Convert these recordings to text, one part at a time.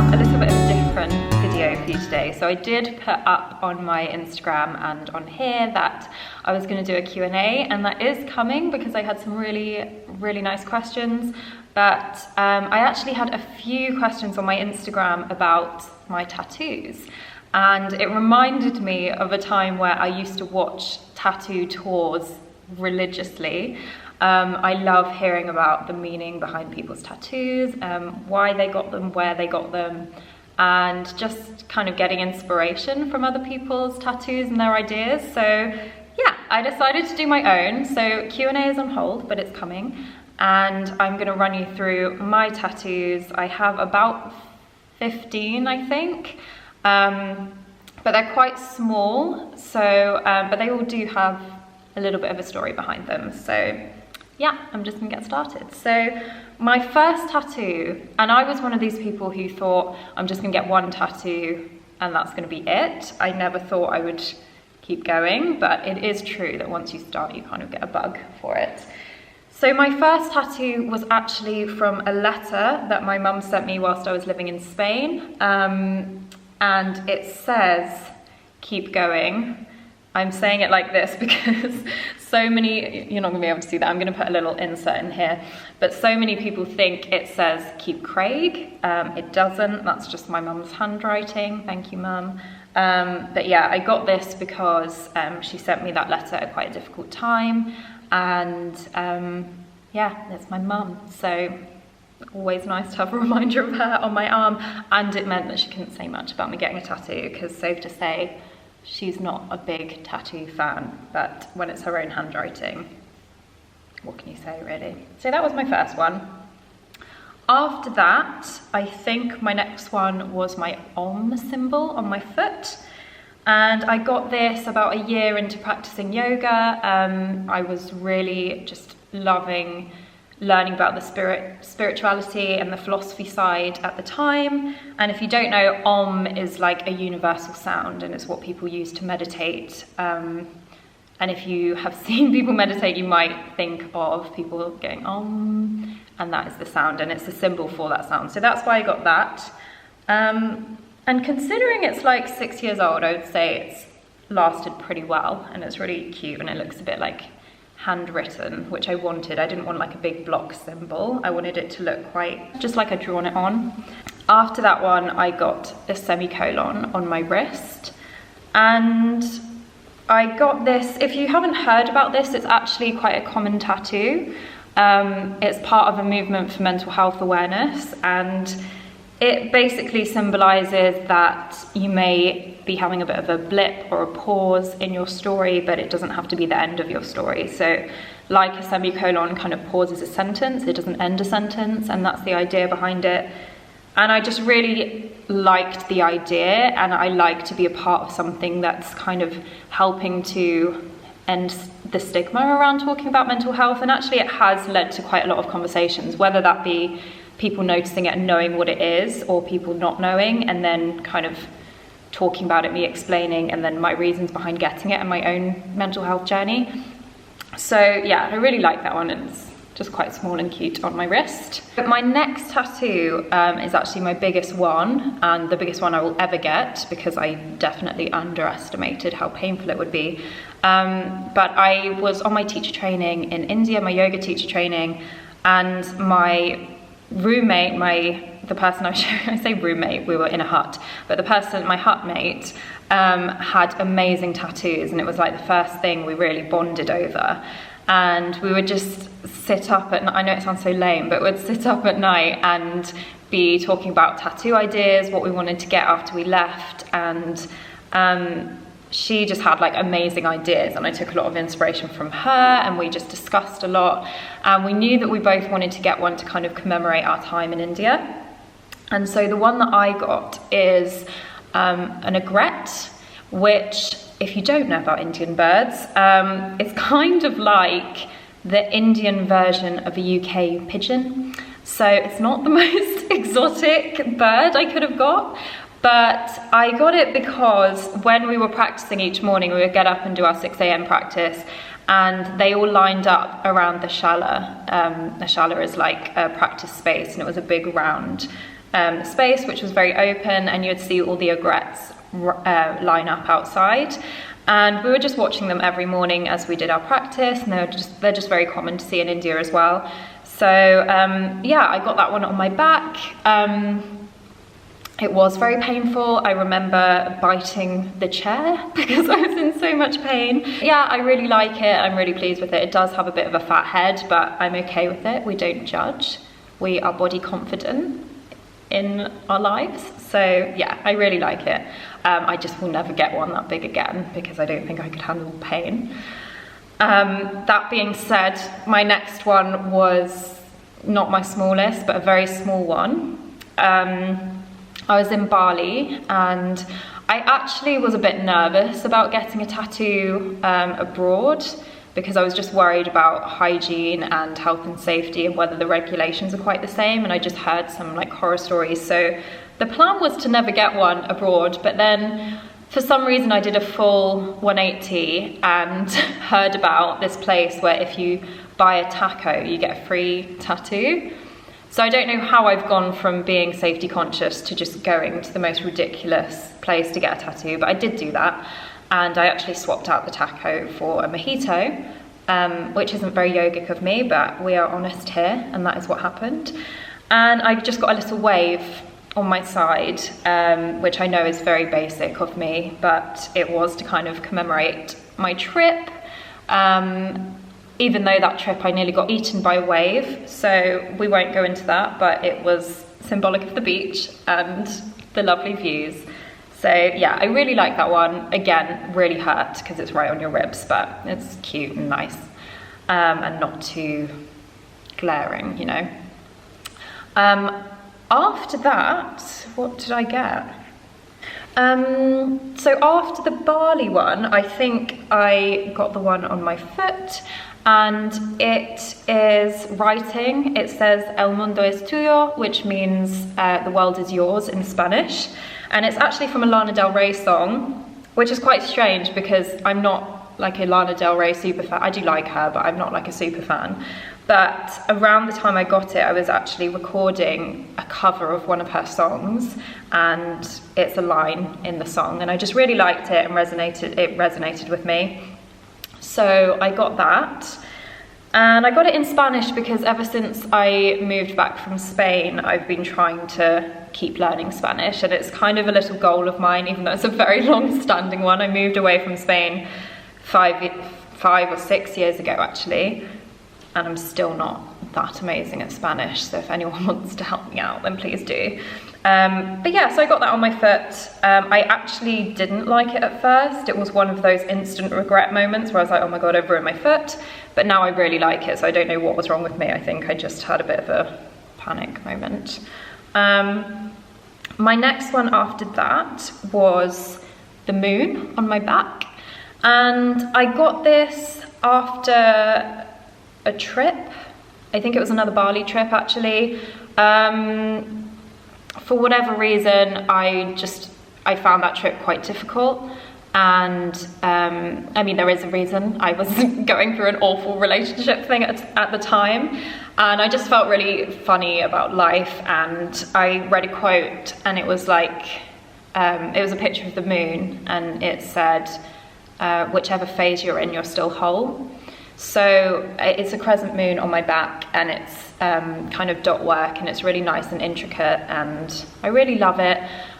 have a little bit of a different video for you today. So I did put up on my Instagram and on here that I was going to do a Q&A, and that is coming because I had some really nice questions. But I actually had a few questions on my Instagram about my tattoos, and it reminded me of a time where I used to watch tattoo tours religiously. I love hearing about the meaning behind people's tattoos, why they got them, where they got them, and just kind of getting inspiration from other people's tattoos and their ideas. So yeah, I decided to do my own. So Q&A is on hold, but it's coming, and I'm going to run you through my tattoos. I have about 15, I think, but they're quite small. So, but they all do have a little bit of a story behind them. So yeah, I'm just gonna get started. So my first tattoo, and I was one of these people who thought I'm just gonna get one tattoo and that's gonna be it. I never thought I would keep going, but it is true that once you start, you kind of get a bug for it. So my first tattoo was actually from a letter that my mum sent me whilst I was living in Spain. And it says, "Keep going." I'm saying it like this because so many, you're not gonna be able to see that, I'm gonna put a little insert in here, but so many people think it says "Keep Craig." It doesn't, that's just my mum's handwriting, thank you mum. But yeah, I got this because she sent me that letter at quite a difficult time, and yeah, it's my mum, so always nice to have a reminder of her on my arm. And it meant that she couldn't say much about me getting a tattoo, because safe to say, she's not a big tattoo fan, but when it's her own handwriting, what can you say really? So that was my first one. After that, I think my next one was my Om symbol on my foot. And I got this about a year into practicing yoga. I was really just loving learning about the spirituality and the philosophy side at the time. And if you don't know, Om is like a universal sound, and it's what people use to meditate. And if you have seen people meditate, you might think of people going Om, and that is the sound, and it's a symbol for that sound. So that's why I got that. And considering it's like 6 years old, I would say it's lasted pretty well, and it's really cute, and it looks a bit like handwritten, which I wanted. I didn't want like a big block symbol. I wanted it to look quite just like I'd drawn it on. After that one, I got a semicolon on my wrist, and I got this, if you haven't heard about this, it's actually quite a common tattoo. It's part of a movement for mental health awareness, and it basically symbolizes that you may be having a bit of a blip or a pause in your story, but it doesn't have to be the end of your story. So like a semicolon kind of pauses a sentence, it doesn't end a sentence, and that's the idea behind it. And I just really liked the idea, and I like to be a part of something that's kind of helping to end the stigma around talking about mental health. And actually it has led to quite a lot of conversations, whether that be people noticing it and knowing what it is, or people not knowing and then kind of talking about it, me explaining, and then my reasons behind getting it and my own mental health journey. So yeah, I really like that one. It's just quite small and cute on my wrist. But my next tattoo is actually my biggest one, and the biggest one I will ever get, because I definitely underestimated how painful it would be. But I was on my teacher training in India, my yoga teacher training, and my roommate, the person I say roommate, we were in a hut, but the person, my hut mate, had amazing tattoos, and it was like the first thing we really bonded over. And we would just sit up at night, I know it sounds so lame, but we'd sit up at night and be talking about tattoo ideas, what we wanted to get after we left, and she just had like amazing ideas, and I took a lot of inspiration from her, and we just discussed a lot, and we knew that we both wanted to get one to kind of commemorate our time in India. And so the one that I got is an aigrette, which, if you don't know about Indian birds, it's kind of like the Indian version of a UK pigeon. So it's not the most exotic bird I could have got, but I got it because when we were practicing each morning, we would get up and do our 6 a.m. practice, and they all lined up around the shala. The shala is like a practice space, and it was a big round space, which was very open, and you'd see all the aigrettes line up outside. And we were just watching them every morning as we did our practice, and they're just very common to see in India as well. So yeah, I got that one on my back. It was very painful. I remember biting the chair because I was in so much pain. Yeah, I really like it. I'm really pleased with it. It does have a bit of a fat head, but I'm okay with it. We don't judge. We are body confident in our lives. So yeah, I really like it. I just will never get one that big again because I don't think I could handle pain. That being said, my next one was not my smallest, but a very small one. I was in Bali, and I actually was a bit nervous about getting a tattoo abroad because I was just worried about hygiene and health and safety and whether the regulations are quite the same, and I just heard some like horror stories. So the plan was to never get one abroad, but then for some reason I did a full 180 and heard about this place where if you buy a taco you get a free tattoo. So I don't know how I've gone from being safety conscious to just going to the most ridiculous place to get a tattoo, but I did do that. And I actually swapped out the taco for a mojito, which isn't very yogic of me, but we are honest here, and that is what happened. And I just got a little wave on my side, which I know is very basic of me, but it was to kind of commemorate my trip. Even though that trip I nearly got eaten by a wave, so we won't go into that, but it was symbolic of the beach and the lovely views. So yeah, I really like that one. Again, really hurt because it's right on your ribs, but it's cute and nice, and not too glaring, you know. After that, what did I get? So after the Bali one, I think I got the one on my foot, and it is writing. It says El mundo es tuyo, which means the world is yours in Spanish. And it's actually from a Lana Del Rey song, which is quite strange because I'm not like a Lana Del Rey super fan. I do like her, but I'm not like a super fan. But around the time I got it, I was actually recording a cover of one of her songs, and it's a line in the song, and I just really liked it and it resonated with me. So I got that, and I got it in Spanish because ever since I moved back from Spain, I've been trying to keep learning Spanish, and it's kind of a little goal of mine, even though it's a very long-standing one. I moved away from Spain 5 or 6 years ago, actually, and I'm still not that amazing at Spanish, so if anyone wants to help me out, then please do. But yeah, so I got that on my foot. I actually didn't like it at first. It was one of those instant regret moments where I was like, oh my god, I've ruined my foot. But now I really like it, so I don't know what was wrong with me. I think I just had a bit of a panic moment. My next one after that was the moon on my back. And I got this after a trip. I think it was another Bali trip, actually. For whatever reason, I found that trip quite difficult, and I mean, there is a reason. I was going through an awful relationship thing at the time, and I just felt really funny about life, and I read a quote, and it was like, it was a picture of the moon, and it said, whichever phase you're in, you're still whole. So it's a crescent moon on my back, and it's kind of dot work, and it's really nice and intricate, and I really love it.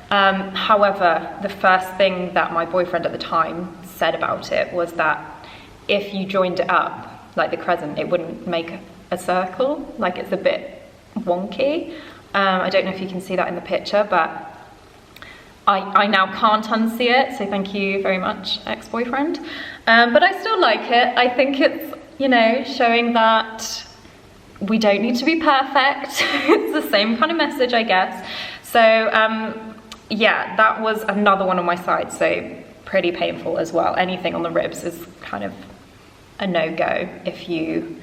However, the first thing that my boyfriend at the time said about it was that if you joined it up, like the crescent, it wouldn't make a circle, like it's a bit wonky. I don't know if you can see that in the picture, but I now can't unsee it, so thank you very much, ex-boyfriend. But I still like it. I think it's, you know, showing that we don't need to be perfect. It's the same kind of message, I guess. So yeah, that was another one on my side, so pretty painful as well. Anything on the ribs is kind of a no-go if you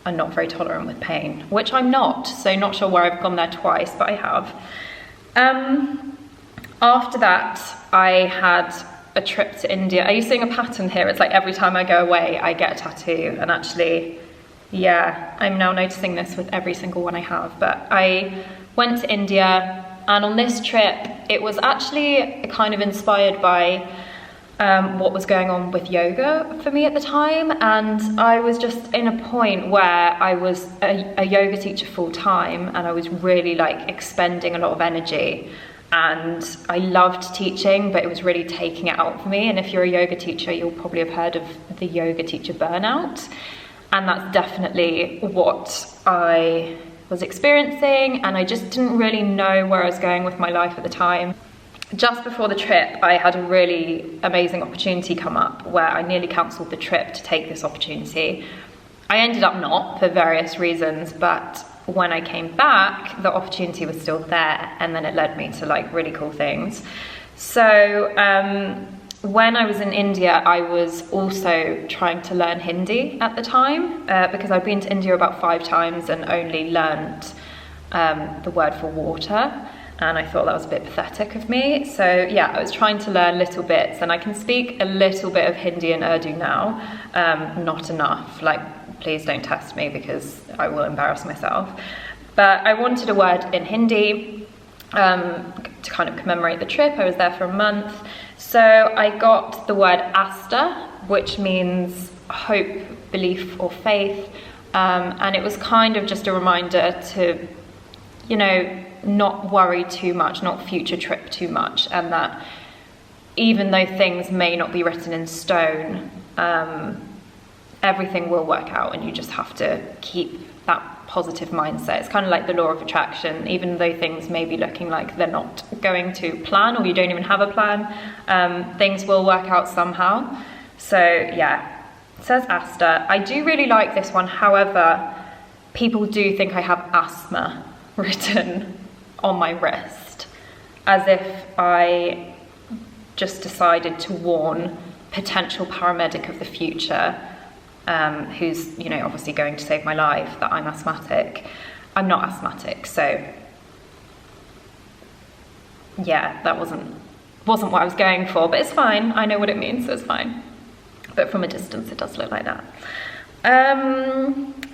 are not very tolerant with pain, which I'm not, so not sure where I've gone there twice, but I have. After that, I had a trip to India. Are you seeing a pattern here? It's like every time I go away, I get a tattoo, and actually, yeah, I'm now noticing this with every single one I have. But I went to India And on this trip, it was actually kind of inspired by what was going on with yoga for me at the time. And I was just in a point where I was a yoga teacher full time, and I was really like expending a lot of energy. And I loved teaching, but it was really taking it out for me. And if you're a yoga teacher, you'll probably have heard of the yoga teacher burnout. And that's definitely what I was experiencing. And I just didn't really know where I was going with my life at the time. Just before the trip, I had a really amazing opportunity come up where I nearly cancelled the trip to take this opportunity. I ended up not, for various reasons, but when I came back, the opportunity was still there, and then it led me to like really cool things. So when I was in India, I was also trying to learn Hindi at the time because I'd been to India about 5 times and only learned the word for water. And I thought that was a bit pathetic of me. So yeah, I was trying to learn little bits, and I can speak a little bit of Hindi and Urdu now, not enough. Like, please don't test me because I will embarrass myself. But I wanted a word in Hindi to kind of commemorate the trip. I was there for a month. So I got the word asta, which means hope, belief or faith. And it was kind of just a reminder to, you know, not worry too much, not future trip too much, and that even though things may not be written in stone, everything will work out, and you just have to keep that positive mindset. It's kind of like the law of attraction. Even though things may be looking like they're not going to plan, or you don't even have a plan, things will work out somehow. So yeah, it says asta. I do really like this one. However, people do think I have asthma written on my wrist, as if I just decided to warn potential paramedic of the future, who's, you know, obviously going to save my life, that I'm asthmatic. I'm not asthmatic, so yeah, that wasn't what I was going for, but it's fine. I know what it means, so it's fine. But from a distance, it does look like that.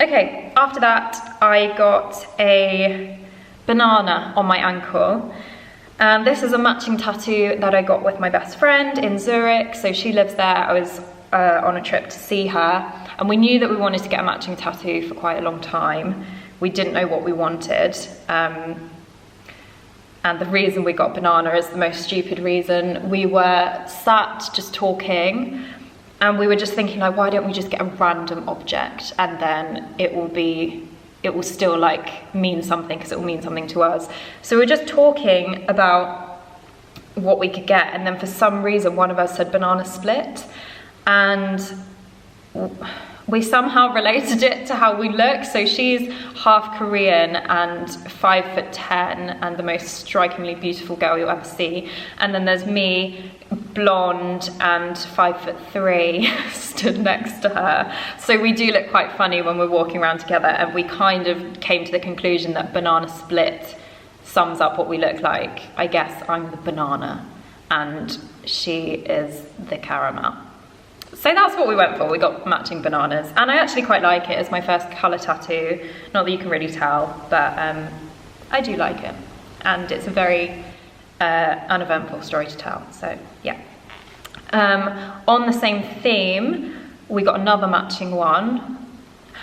Okay, after that, I got a banana on my ankle. And this is a matching tattoo that I got with my best friend in Zurich. So she lives there. I was on a trip to see her, and we knew that we wanted to get a matching tattoo for quite a long time. We didn't know what we wanted. And the reason we got banana is the most stupid reason. We were sat just talking, and we were just thinking, like, why don't we just get a random object, and then it will still like mean something, because it will mean something to us. So we're just talking about what we could get, and then for some reason one of us said banana split, and we somehow related it to how we look. So she's half Korean and 5'10" and the most strikingly beautiful girl you'll ever see. And then there's me, blonde and 5'3", stood next to her. So we do look quite funny when we're walking around together, and we kind of came to the conclusion that banana split sums up what we look like. I guess I'm the banana and she is the caramel. So that's what we went for. We got matching bananas, and I actually quite like it as my first colour tattoo. Not that you can really tell, but I do like it, and it's a very uneventful story to tell, so yeah. On the same theme, we got another matching one.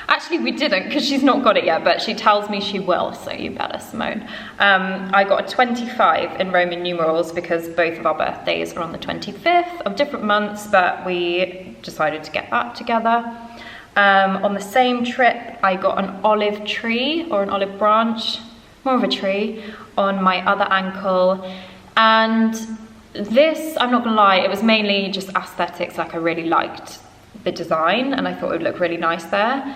Actually, we didn't, because she's not got it yet, but she tells me she will, so you better, Simone. I got a 25 in Roman numerals because both of our birthdays are on the 25th of different months, but we decided to get that together. On the same trip, I got an olive tree, or an olive branch, more of a tree, on my other ankle. And this, I'm not gonna lie, it was mainly just aesthetics. Like, I really liked the design and I thought it would look really nice there.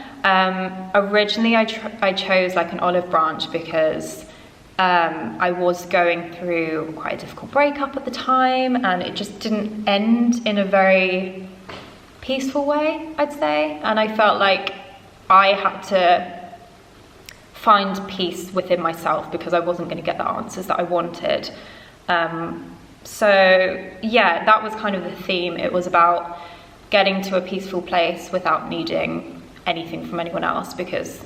Originally I chose like an olive branch because I was going through quite a difficult breakup at the time, and it just didn't end in a very peaceful way, I'd say. And I felt like I had to find peace within myself because I wasn't going to get the answers that I wanted. So yeah, that was kind of the theme. It was about getting to a peaceful place without needing anything from anyone else, because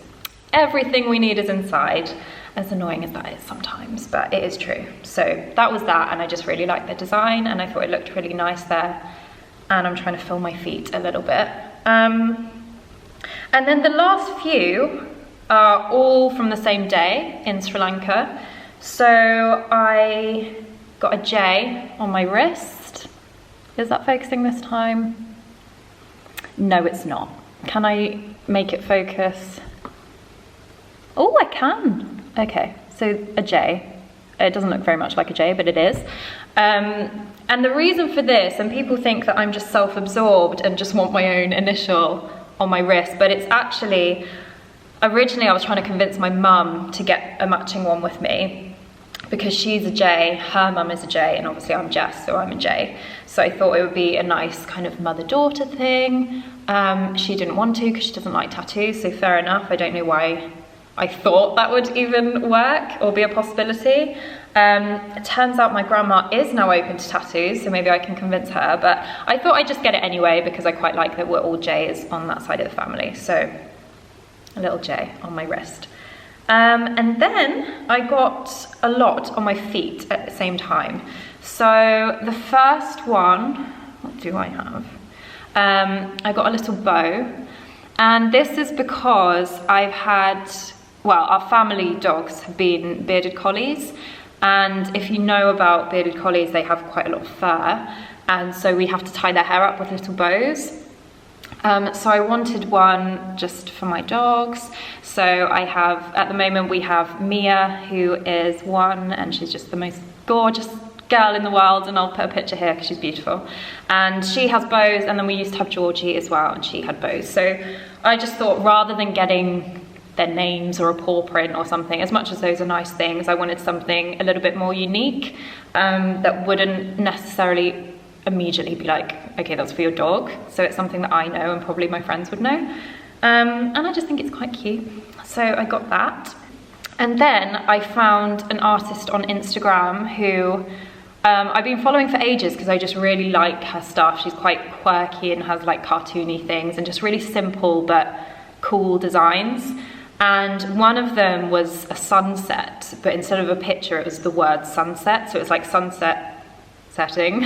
everything we need is inside. as annoying as that is sometimes, but it is true. So that was that, and I just really liked the design, and I thought it looked really nice there. And I'm trying to fill my feet a little bit. And then the last few are all from the same day in Sri Lanka. So I got a J on my wrist. Is that focusing this time? No, it's not. Can I make it focus? Oh, I can. Okay, so a J. It doesn't look very much like a J, but it is. And the reason for this, and people think that I'm just self-absorbed and just want my own initial on my wrist, but it's actually, originally I was trying to convince my mum to get a matching one with me because she's a J, her mum is a J, and obviously I'm Jess, so I'm a J. So I thought it would be a nice kind of mother-daughter thing. She didn't want to because she doesn't like tattoos, so fair enough. I don't know why I thought that would even work or be a possibility. It turns out my grandma is now open to tattoos, so maybe I can convince her, but I thought I'd just get it anyway because I quite like that we're all J's on that side of the family. So a little J on my wrist. And then I got a lot on my feet at the same time. So the first one, what do I have? I got a little bow, and this is because I've had, well, our family dogs have been bearded collies, and if you know about bearded collies, they have quite a lot of fur, and so we have to tie their hair up with little bows. So I wanted one just for my dogs. So I have, at the moment we have Mia, who is 1, and she's just the most gorgeous girl in the world, and I'll put a picture here because she's beautiful. And she has bows, and then we used to have Georgie as well, and she had bows. So I just thought, rather than getting their names or a paw print or something, as much as those are nice things, I wanted something a little bit more unique, that wouldn't necessarily immediately be like, okay, that's for your dog. So it's something that I know and probably my friends would know. And I just think it's quite cute. So I got that. And then I found an artist on Instagram who I've been following for ages because I just really like her stuff. She's quite quirky and has like cartoony things and just really simple but cool designs. And one of them was a sunset, but instead of a picture, it was the word sunset. So it's like sunset setting.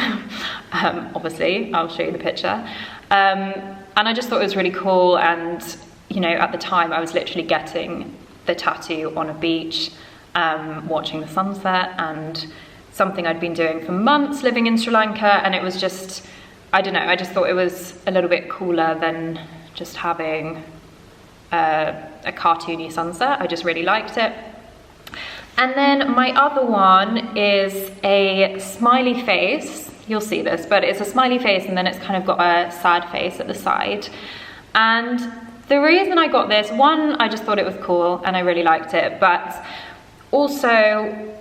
Obviously, I'll show you the picture. And I just thought it was really cool. And, you know, at the time I was literally getting the tattoo on a beach, watching the sunset, and something I'd been doing for months living in Sri Lanka. And it was just, I don't know, I just thought it was a little bit cooler than just having a cartoony sunset. I just really liked it. And then my other one is a smiley face. You'll see this, but it's a smiley face and then it's kind of got a sad face at the side. And the reason I got this, one, I just thought it was cool and I really liked it, but also,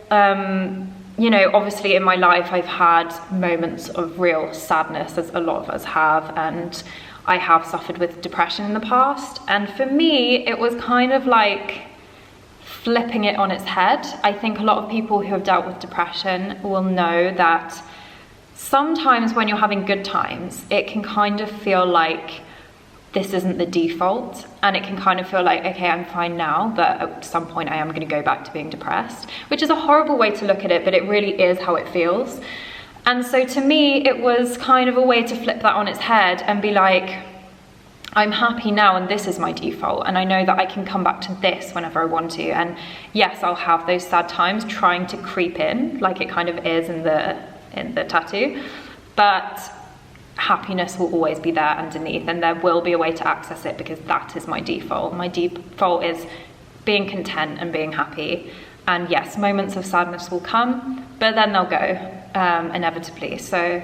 you know, obviously in my life I've had moments of real sadness, as a lot of us have, and I have suffered with depression in the past. And for me, it was kind of like flipping it on its head. I think a lot of people who have dealt with depression will know that sometimes when you're having good times, it can kind of feel like this isn't the default, and it can kind of feel like, okay, I'm fine now, but at some point I am going to go back to being depressed, which is a horrible way to look at it, but it really is how it feels. And so to me, it was kind of a way to flip that on its head and be like, I'm happy now and this is my default, and I know that I can come back to this whenever I want to. And yes, I'll have those sad times trying to creep in, like it kind of is in the tattoo, but happiness will always be there underneath, and there will be a way to access it because that is my default. My default is being content and being happy. And yes, moments of sadness will come, but then they'll go, inevitably. So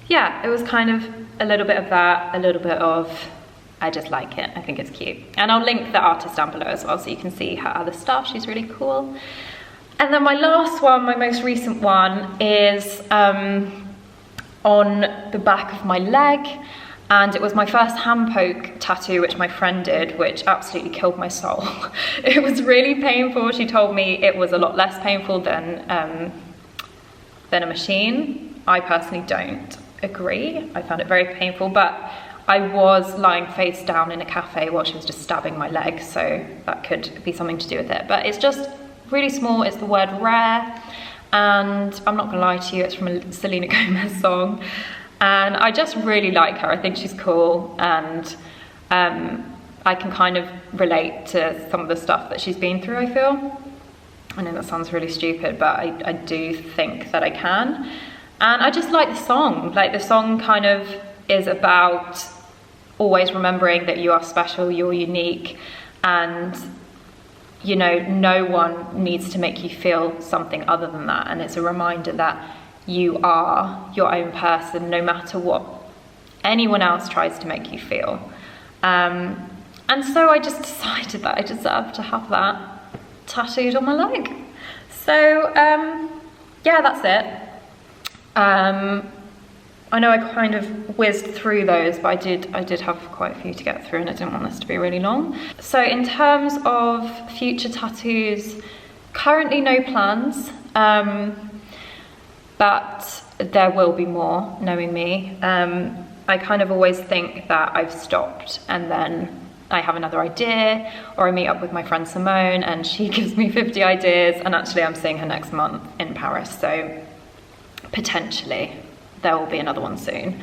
yeah, it was kind of a little bit of that, a little bit of, I just like it, I think it's cute. And I'll link the artist down below as well so you can see her other stuff. She's really cool. And then my last one, my most recent one, is on the back of my leg, and it was my first hand poke tattoo, which my friend did, which absolutely killed my soul. It was really painful. She told me it was a lot less painful than a machine. I personally don't agree. I found it very painful, but I was lying face down in a cafe while she was just stabbing my leg, so that could be something to do with it. But it's just really small. It's the word rare, and I'm not gonna lie to you, it's from a Selena Gomez song, and I just really like her. I think she's cool, and I can kind of relate to some of the stuff that she's been through, I feel. I know that sounds really stupid, but I do think that I can. And I just like the song. Like, the song kind of is about always remembering that you are special, you're unique, and you know, no one needs to make you feel something other than that. And it's a reminder that you are your own person, no matter what anyone else tries to make you feel. And so I just decided that I deserved to have that tattooed on my leg. So yeah, that's it. I know I kind of whizzed through those, but I did have quite a few to get through, and I didn't want this to be really long. So in terms of future tattoos, currently no plans, but there will be more, knowing me. I kind of always think that I've stopped, and then I have another idea, or I meet up with my friend Simone and she gives me 50 ideas, and actually I'm seeing her next month in Paris, so potentially there will be another one soon.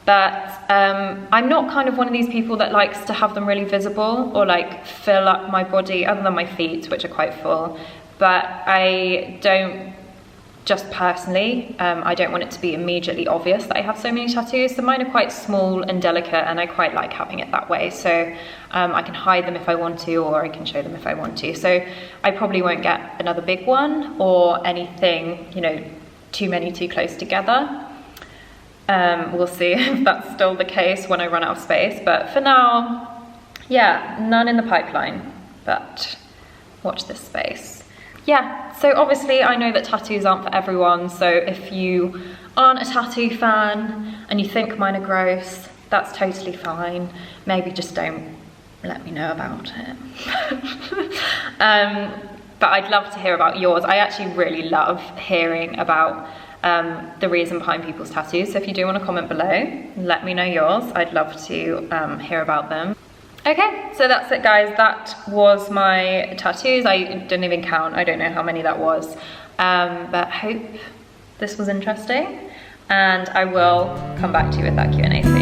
But I'm not kind of one of these people that likes to have them really visible or like fill up my body, other than my feet, which are quite full. But I don't, just personally, I don't want it to be immediately obvious that I have so many tattoos. So mine are quite small and delicate, and I quite like having it that way. So I can hide them if I want to, or I can show them if I want to. So I probably won't get another big one or anything, you know, too many too close together. We'll see if that's still the case when I run out of space. But for now, yeah, none in the pipeline, but watch this space. Yeah, so obviously I know that tattoos aren't for everyone, so if you aren't a tattoo fan and you think mine are gross, that's totally fine. Maybe just don't let me know about it. But I'd love to hear about yours. I actually really love hearing about the reason behind people's tattoos, so if you do want to comment below, let me know yours. I'd love to hear about them. Okay, so that's it guys, that was my tattoos. I didn't even count, I don't know how many that was, but hope this was interesting, and I will come back to you with that Q&A soon.